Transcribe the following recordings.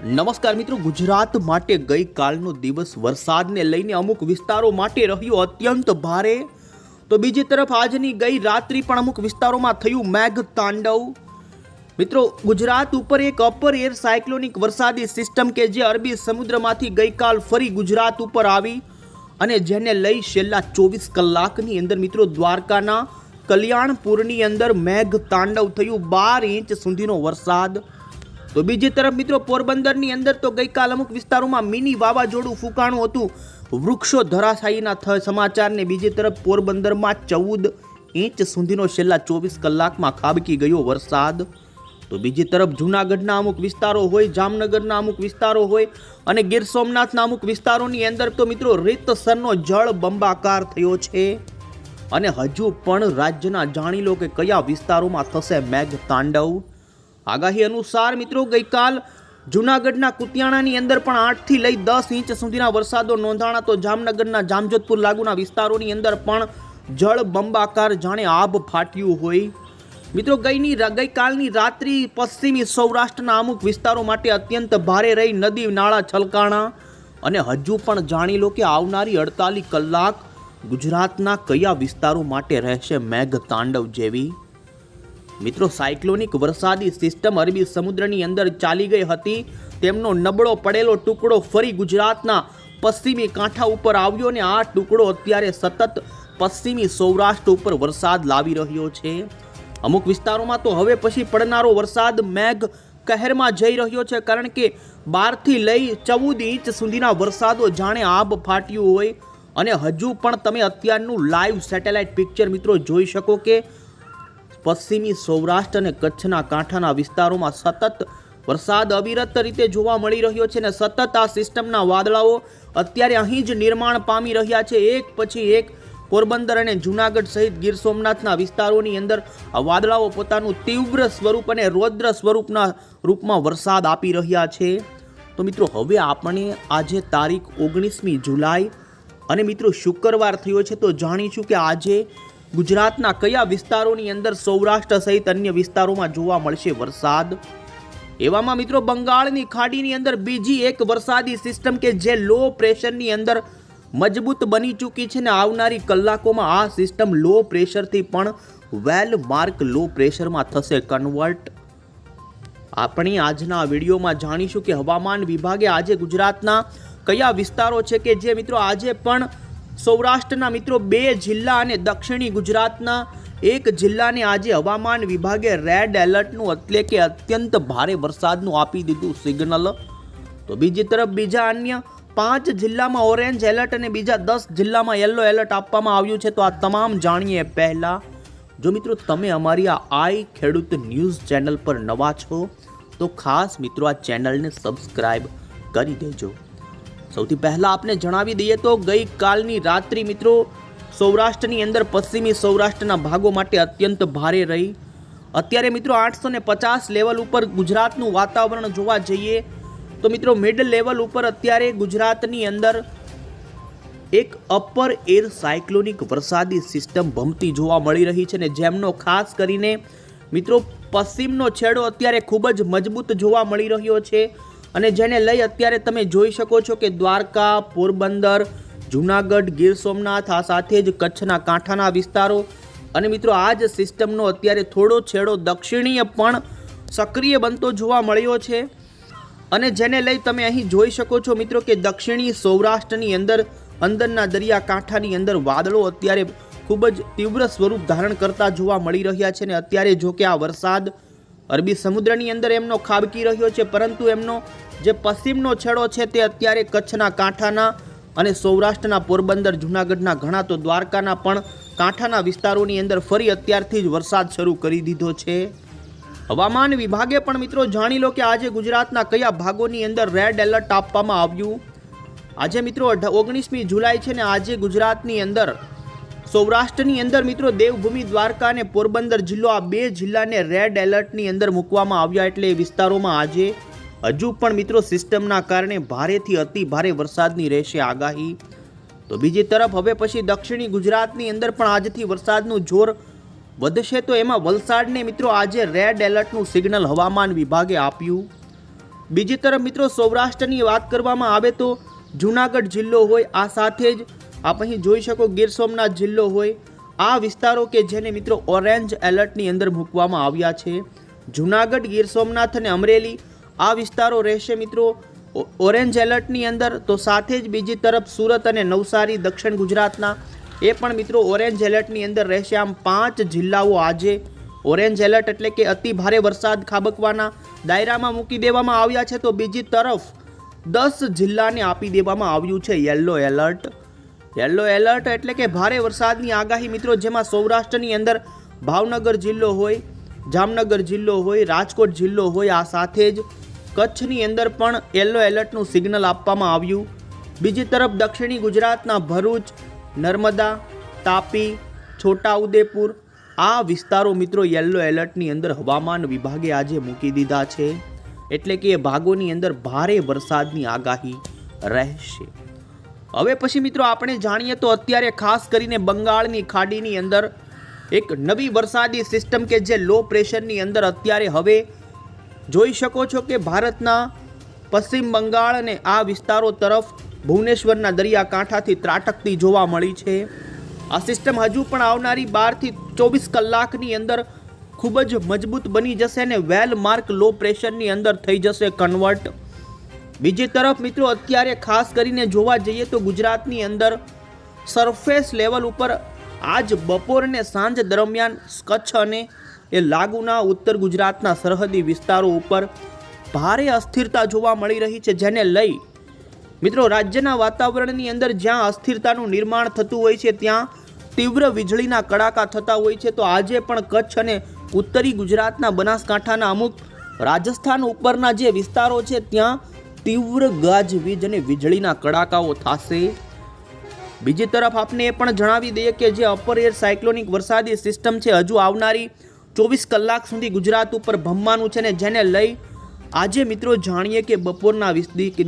નમસ્કાર મિત્રો, ગુજરાત માટે ગઈકાલનો દિવસ વરસાદને લઈને અમુક વિસ્તારો માટે રહ્યો અત્યંત ભારે, તો બીજી તરફ આજની ગઈ રાત્રિ પણ અમુક વિસ્તારોમાં થયું મેઘ તાંડવ. મિત્રો, ગુજરાત ઉપર એક અપર એર સાયક્લોનિક વરસાદી સિસ્ટમ કે જે અરબી સમુદ્રમાંથી ગઈકાલ ફરી ગુજરાત ઉપર આવી અને જેને લઈ છેલ્લા 24 કલાકની અંદર મિત્રો દ્વારકાના કલ્યાણપુરની અંદર મેઘ તાંડવ થયું, 12 ઇંચ સુધીનો વરસાદ. તો બીજી તરફ મિત્રો પોરબંદરની અંદર તો ગઈકાલ અમુક વિસ્તારોમાં મિની વાવાઝોડું ફૂંકાણું હતું, વૃક્ષો ધરાશાયીના સમાચારને બીજી તરફ પોરબંદરમાં 14 ઇંચ સુધીનો છેલ્લા 24 કલાકમાં ખાબકી ગયો વરસાદ. તો બીજી તરફ જૂનાગઢના અમુક વિસ્તારો હોય, જામનગરના અમુક વિસ્તારો હોય અને ગીર સોમનાથના અમુક વિસ્તારોની અંદર તો મિત્રો રીતસરનો જળ બંબાકાર થયો છે અને હજુ પણ રાજ્યના જાણી લો કે કયા વિસ્તારોમાં થશે મેઘ તાંડવ. આગાહી અનુસાર મિત્રો ગઈકાલ જૂનાગઢના કુતિયાણાની અંદર પણ 8 થી લઈ 10 ઇંચ સુધીના વરસાદો નોંધાણા, તો જામનગરના જામજોધપુર લાગુના વિસ્તારોની અંદર પણ જળ બંબાકાર જાણે આભ ફાટ્યું હોય. મિત્રો ગઈકાલની રાત્રિ પશ્ચિમી સૌરાષ્ટ્રના અમુક વિસ્તારો માટે અત્યંત ભારે રહી, નદી નાળા છલકાણા અને હજુ પણ જાણી લો કે આવનારી 48 કલાક ગુજરાતના કયા વિસ્તારો માટે રહેશે મેઘ તાંડવ જેવી. મિત્રો, સાયક્લોનિક વરસાદી સિસ્ટમ અરબી સમુદ્રની અંદર ચાલી ગઈ હતી, તેમનો નબળો પડેલો ટુકડો ફરી ગુજરાતના પશ્ચિમી કાંઠા ઉપર આવ્યો અને આ ટુકડો અત્યારે સતત પશ્ચિમી સૌરાષ્ટ્ર ઉપર વરસાદ લાવી રહ્યો છે. અમુક વિસ્તારોમાં તો હવે પછી પડનારો વરસાદ મેઘ કહેરમાં જઈ રહ્યો છે, કારણ કે 12 થી લઈ 14 ઇંચ સુધીના વરસાદો જાણે આબ ફાટ્યું હોય અને હજુ પણ તમે અત્યારનું લાઈવ સેટેલાઇટ પિક્ચર મિત્રો જોઈ શકો કે પશ્ચિમી સૌરાષ્ટ્ર અને કચ્છના કાંઠાના વિસ્તારોમાં સતત વરસાદ અવિરત રીતે જોવા મળી રહ્યો છે અને સતત આ સિસ્ટમના વાદળાઓ અત્યારે અહીં જ નિર્માણ પામી રહ્યા છે. એક પછી એક પોરબંદર અને જૂનાગઢ સહિત ગીર સોમનાથના વિસ્તારોની અંદર આ વાદળાઓ પોતાનું તીવ્ર સ્વરૂપ અને રૌદ્ર સ્વરૂપના રૂપમાં વરસાદ આપી રહ્યા છે. તો મિત્રો હવે આપણે આજે તારીખ 19મી જુલાઈ અને મિત્રો શુક્રવાર થયો છે, તો જાણીશું કે આજે ગુજરાતના કયા વિસ્તારોની અંદર સૌરાષ્ટ્ર સહિત અન્ય વિસ્તારોમાં જોવા મળશે વરસાદ. એવામાં મિત્રો બંગાળની ખાડીની અંદર બીજી એક વરસાદી સિસ્ટમ કે જે લો પ્રેશરની અંદર મજબૂત બની ચૂકી છે ને આવનારી કલાકોમાં આ સિસ્ટમ લો પ્રેશરથી પણ વેલ માર્ક લો પ્રેશરમાં થશે કન્વર્ટ. આપણે આજના વિડીયોમાં જાણીશું કે હવામાન વિભાગે આજે ગુજરાતના કયા વિસ્તારો છે કે જે મિત્રો આજે પણ સૌરાષ્ટ્રના મિત્રો 2 જિલ્લા અને દક્ષિણી ગુજરાતના 1 જિલ્લાને આજે હવામાન વિભાગે રેડ એલર્ટનું એટલે કે અત્યંત ભારે વરસાદનું આપી દીધું સિગ્નલ. તો બીજી તરફ બીજા અન્ય 5 જિલ્લામાં ઓરેન્જ એલર્ટ અને બીજા 10 જિલ્લામાં યલો એલર્ટ આપવામાં આવ્યું છે. તો આ તમામ જાણીએ પહેલા. જો મિત્રો તમે અમારી આ આઈ ખેડૂત ન્યૂઝ ચેનલ પર નવા છો તો ખાસ મિત્રો આ ચેનલને સબસ્ક્રાઇબ કરી દેજો. સૌથી પહેલા આપણે જણાવી દઈએ તો ગઈકાલની રાત્રિ મિત્રો સૌરાષ્ટ્રની અંદર પશ્ચિમી સૌરાષ્ટ્રના ભાગો માટે અત્યંત ભારે રહી. અત્યારે મિત્રો 850 લેવલ ઉપર ગુજરાતનું વાતાવરણ જોવા જઈએ તો મિત્રો મિડ લેવલ ઉપર અત્યારે ગુજરાતની અંદર એક અપર એર સાયક્લોનિક વરસાદી સિસ્ટમ ભમતી જોવા મળી રહી છે ને જેમનો ખાસ કરીને મિત્રો પશ્ચિમનો છેડો અત્યારે ખૂબ જ મજબૂત જોવા મળી રહ્યો છે અને જેને લઈ અત્યારે તમે જોઈ શકો છો કે દ્વારકા, પોરબંદર, જૂનાગઢ, ગીર સોમનાથ, આ સાથે જ કચ્છના કાંઠાના વિસ્તારો અને મિત્રો આ જ સિસ્ટમનો અત્યારે થોડો છેડો દક્ષિણીય પણ સક્રિય બનતો જોવા મળ્યો છે અને જેને લઈ તમે અહીં જોઈ શકો છો મિત્રો કે દક્ષિણી સૌરાષ્ટ્રની અંદરના દરિયાકાંઠાની અંદર વાદળો અત્યારે ખૂબ જ તીવ્ર સ્વરૂપ ધારણ કરતા જોવા મળી રહ્યા છે અને અત્યારે જો કે આ વરસાદ અરબી સમુદ્રની અંદર એમનો ખાબકી રહ્યો છે, પરંતુ એમનો જે પશ્ચિમનો છેડો છે તે અત્યારે કચ્છના કાંઠાના અને સૌરાષ્ટ્રના પોરબંદર, જૂનાગઢના ઘણા તો દ્વારકાના પણ કાંઠાના વિસ્તારોની અંદર ફરી અત્યારથી જ વરસાદ શરૂ કરી દીધો છે. હવામાન વિભાગે પણ મિત્રો જાણી લો કે આજે ગુજરાતના કયા ભાગોની અંદર રેડ એલર્ટ આપવામાં આવ્યું. આજે મિત્રો 19મી જુલાઈ છે ને આજે ગુજરાતની અંદર સૌરાષ્ટ્રની અંદર મિત્રો દેવભૂમિ, દ્વારકા અને પોરબંદર જિલ્લો આ 2 જિલ્લાને રેડ એલર્ટની અંદર મૂકવામાં આવ્યા, એટલે એ વિસ્તારોમાં આજે હજુ પણ મિત્રો સિસ્ટમના કારણે ભારેથી અતિ ભારે વરસાદની રહેશે આગાહી. તો બીજી તરફ હવે પછી દક્ષિણી ગુજરાતની અંદર પણ આજથી વરસાદનું જોર વધશે, તો એમાં વલસાડને મિત્રો આજે રેડ એલર્ટનું સિગ્નલ હવામાન વિભાગે આપ્યું. બીજી તરફ મિત્રો સૌરાષ્ટ્રની વાત કરવામાં આવે તો જૂનાગઢ જિલ્લો હોય, આ સાથે જ આપ અહીં જોઈ શકો ગીર સોમનાથ જિલ્લો હોય, આ વિસ્તારો કે જેને મિત્રો ઓરેન્જ એલર્ટની અંદર મૂકવામાં આવ્યા છે. જૂનાગઢ, ગીર સોમનાથ અને અમરેલી આ વિસ્તારો રહેશે મિત્રો ઓરેન્જ એલર્ટની અંદર. તો સાથે જ બીજી તરફ સુરત અને નવસારી દક્ષિણ ગુજરાતના એ પણ મિત્રો ઓરેન્જ એલર્ટની અંદર રહેશે. આમ 5 જિલ્લાઓ આજે ઓરેન્જ એલર્ટ એટલે કે અતિ ભારે વરસાદ ખાબકવાના દાયરામાં મૂકી દેવામાં આવ્યા છે. તો બીજી તરફ 10 જિલ્લાને આપી દેવામાં આવ્યું છે યલો એલર્ટ. યલો એલર્ટ એટલે કે ભારે વરસાદની આગાહી મિત્રો, જેમાં સૌરાષ્ટ્રની અંદર ભાવનગર જિલ્લો હોય, જામનગર જિલ્લો હોય, રાજકોટ જિલ્લો હોય, આ સાથે જ કચ્છની અંદર પણ યલો એલર્ટનું સિગ્નલ આપવામાં આવ્યું. બીજી તરફ દક્ષિણી ગુજરાતના ભરૂચ, નર્મદા, તાપી, છોટાઉદેપુર આ વિસ્તારો મિત્રો યલો એલર્ટની અંદર હવામાન વિભાગે આજે મૂકી દીધા છે. એટલે કે એ ભાગોની અંદર ભારે વરસાદની આગાહી રહેશે. હવે પછી મિત્રો આપણે જાણીએ તો અત્યારે ખાસ કરીને બંગાળની ખાડીની અંદર એક નવી વરસાદી સિસ્ટમ કે જે લો પ્રેશરની અંદર અત્યારે હવે જોઈ શકો છો કે ભારતના પશ્ચિમ બંગાળ અને આ વિસ્તારો તરફ ભુવનેશ્વરના દરિયાકાંઠાથી ત્રાટકતી જોવા મળી છે. આ સિસ્ટમ હજુ પણ આવનારી 12 થી 24 કલાકની અંદર ખૂબ જ મજબૂત બની જશે અને વેલ માર્ક લો પ્રેશરની અંદર થઈ જશે કન્વર્ટ. બીજી તરફ મિત્રો અત્યારે ખાસ કરીને જોવા જઈએ તો ગુજરાતની અંદર સરફેસ લેવલ ઉપર આજ બપોર અને સાંજ દરમિયાન કચ્છ અને એ લાગુના ઉત્તર ગુજરાતના સરહદી વિસ્તારો ઉપર ભારે અસ્થિરતા જોવા મળી રહી છે, જેને લઈ મિત્રો રાજ્યના વાતાવરણની અંદર જ્યાં અસ્થિરતાનું નિર્માણ થતું હોય છે ત્યાં તીવ્ર વીજળીના કડાકા થતા હોય છે. તો આજે પણ કચ્છ અને ઉત્તરી ગુજરાતના બનાસકાંઠાના અમુક રાજસ્થાન ઉપરના જે વિસ્તારો છે ત્યાં તીવ્ર ગાજવીજ અને વીજળીના કડાકાઓ થશે. બીજી તરફ આપને એ પણ જણાવી દઈએ કે જે અપર એર સાયક્લોનિક વરસાદી સિસ્ટમ છે હજુ આવનારી 24 કલાક સુધી ગુજરાત ઉપર ભમવાનું છે ને, જેને લઈ આજે મિત્રો જાણીએ કે બપોરના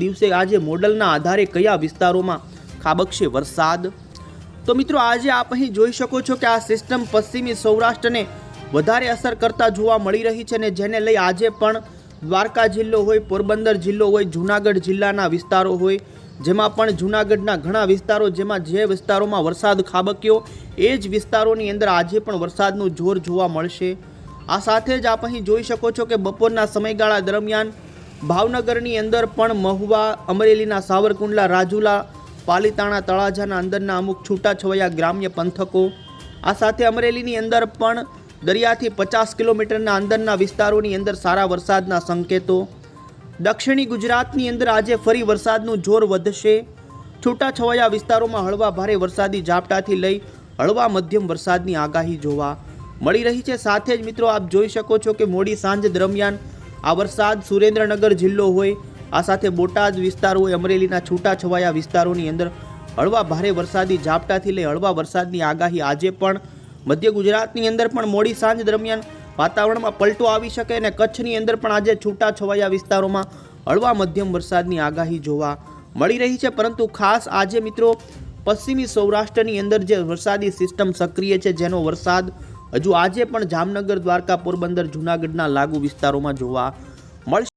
દિવસે આજે મોડલના આધારે કયા વિસ્તારોમાં ખાબકશે વરસાદ. તો મિત્રો આજે આપ અહીં જોઈ શકો છો કે આ સિસ્ટમ પશ્ચિમી સૌરાષ્ટ્રને વધારે અસર કરતા જોવા મળી રહી છે ને, જેને લઈ આજે પણ દ્વારકા જિલ્લો હોય, પોરબંદર જિલ્લો હોય, જૂનાગઢ જિલ્લાના વિસ્તારો હોય, જેમાં પણ જૂનાગઢના ઘણા વિસ્તારો જેમાં જે વિસ્તારોમાં વરસાદ ખાબક્યો એ જ વિસ્તારોની અંદર આજે પણ વરસાદનું જોર જોવા મળશે. આ સાથે જ આપ અહીં જોઈ શકો છો કે બપોરના સમયગાળા દરમિયાન ભાવનગરની અંદર પણ મહુવા, અમરેલીના સાવરકુંડલા, રાજુલા, પાલીતાણા, તળાજાના અંદરના અમુક છૂટાછવાયા ગ્રામ્ય પંથકો, આ સાથે અમરેલીની અંદર પણ દરિયાથી 50 કિલોમીટરના અંદરના વિસ્તારોની અંદર સારા વરસાદના સંકેતો. દક્ષિણી ગુજરાતની અંદર આજે ફરી વરસાદનું જોર વધશે. છૂટાછવાયા વિસ્તારોમાં હળવા ભારે વરસાદી ઝાપટાથી લઈ હળવા મધ્યમ વરસાદની આગાહી જોવા મળી રહી છે. સાથે જ મિત્રો આપ જોઈ શકો છો કે મોડી સાંજ દરમિયાન આ વરસાદ સુરેન્દ્રનગર જિલ્લો હોય, આ સાથે બોટાદ વિસ્તાર હોય, અમરેલીના છૂટાછવાયા વિસ્તારોની અંદર હળવા ભારે વરસાદી ઝાપટાથી લઈ હળવા વરસાદની આગાહી આજે પણ મધ્ય ગુજરાતની અંદર પણ મોડી સાંજ દરમિયાન વાતાવરણમાં પલટો આવી શકે અને કચ્છની અંદર પણ આજે છૂટાછવાયા વિસ્તારોમાં હળવા મધ્યમ વરસાદની આગાહી જોવા મળી રહી છે. પરંતુ ખાસ આજે મિત્રો પશ્ચિમી સૌરાષ્ટ્રની અંદર જે વરસાદી સિસ્ટમ સક્રિય છે જેનો વરસાદ હજુ આજે પણ જામનગર, દ્વારકા, પોરબંદર, જૂનાગઢના લાગુ વિસ્તારોમાં જોવા મળશે.